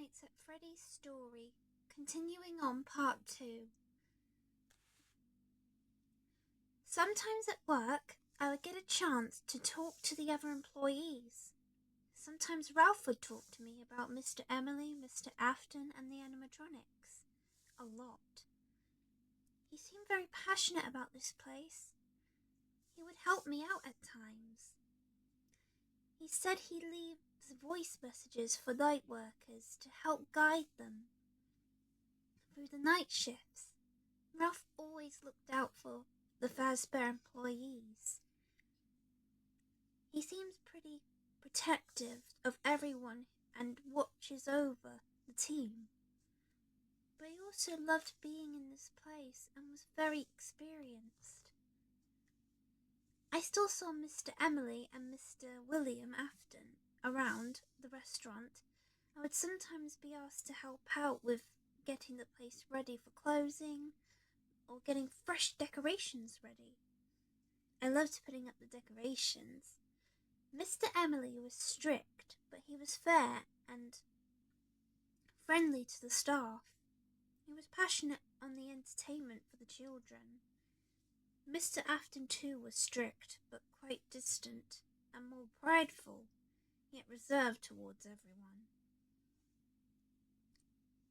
Nights at Freddy's story, continuing on part 2. Sometimes at work, I would get a chance to talk to the other employees. Sometimes Ralph would talk to me about Mr. Emily, Mr. Afton, and the animatronics. A lot. He seemed very passionate about this place. He would help me out at times. He said he leaves voice messages for night workers to help guide them through the night shifts. Ralph always looked out for the fazbear employees. He seems pretty protective of everyone and watches over the team. But he also loved being in this place and was very experienced. I still saw Mr. Emily and Mr. William Afton around the restaurant. I would sometimes be asked to help out with getting the place ready for closing or getting fresh decorations ready. I loved putting up the decorations. Mr. Emily was strict, but he was fair and friendly to the staff. He was passionate on the entertainment for the children. Mr. Afton too was strict, but quite distant and more prideful, yet reserved towards everyone.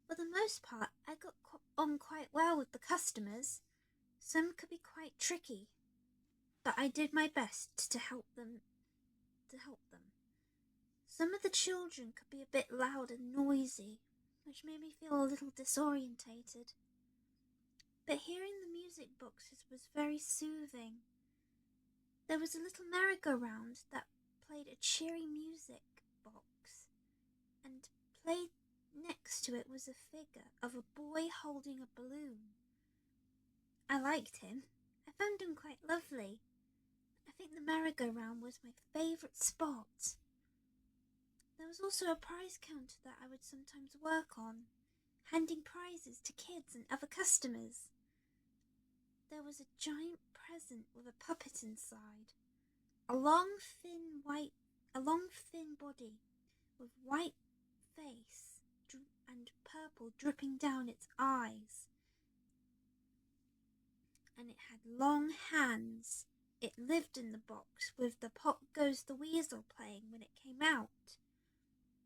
For the most part, I got on quite well with the customers. Some could be quite tricky, but I did my best to help them. Some of the children could be a bit loud and noisy, which made me feel a little disorientated. But hearing the music boxes was very soothing. There was a little merry-go-round that played a cheery music box, and played next to it was a figure of a boy holding a balloon. I liked him. I found him quite lovely. I think the merry-go-round was my favourite spot. There was also a prize counter that I would sometimes work on, handing prizes to kids and other customers. There was a giant present with a puppet inside, a long thin body with white face and purple dripping down its eyes, and it had long hands. It lived in the box with the Pop Goes the Weasel playing when it came out.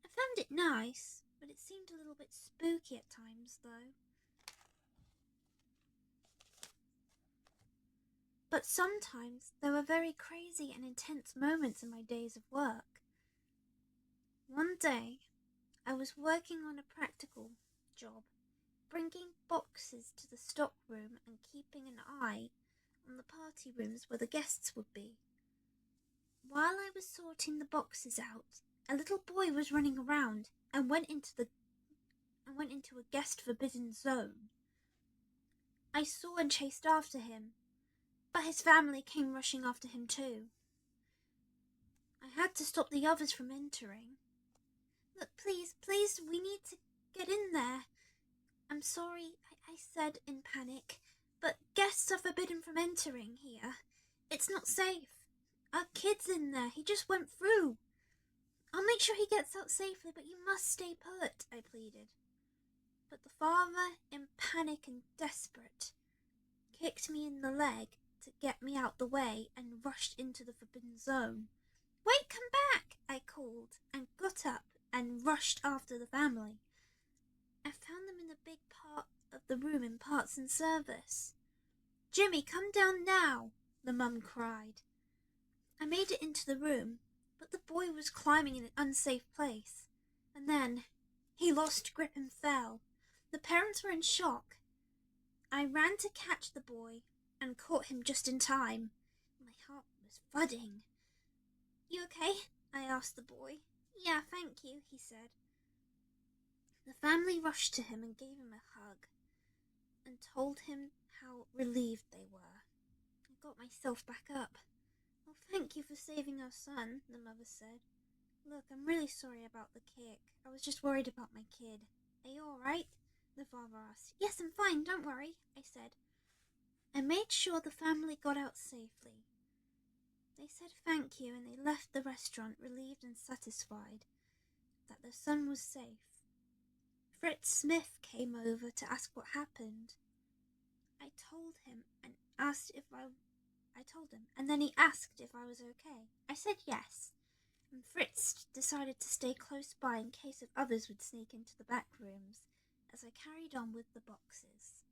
I found it nice, but it seemed a little bit spooky at times though. But sometimes there were very crazy and intense moments in my days of work. One day, I was working on a practical job, bringing boxes to the stock room and keeping an eye on the party rooms where the guests would be. While I was sorting the boxes out, a little boy was running around and went into a guest forbidden zone. I saw and chased after him, but his family came rushing after him too. I had to stop the others from entering. Look, please, we need to get in there. I'm sorry, I said in panic, but guests are forbidden from entering here. It's not safe. Our kid's in there. He just went through. I'll make sure he gets out safely, but you must stay put, I pleaded. But the father, in panic and desperate, kicked me in the leg to get me out the way and rushed into the forbidden zone. Wait, come back, I called, and got up and rushed after the family. I found them in a big part of the room in parts and service. Jimmy, come down now, the mum cried. I made it into the room, but the boy was climbing in an unsafe place. And then he lost grip and fell. The parents were in shock. I ran to catch the boy and caught him just in time. My heart was thudding. You okay? I asked the boy. Yeah, thank you, he said. The family rushed to him and gave him a hug and told him how relieved they were. I got myself back up. Oh, thank you for saving our son, the mother said. Look, I'm really sorry about the kick. I was just worried about my kid. Are you all right? The father asked. Yes, I'm fine, don't worry, I said. I made sure the family got out safely. They said thank you and they left the restaurant relieved and satisfied that their son was safe. Fritz Smith came over to ask what happened. I told him and asked if I told him, and then he asked if I was okay. I said yes, and Fritz decided to stay close by in case of others would sneak into the back rooms as I carried on with the boxes.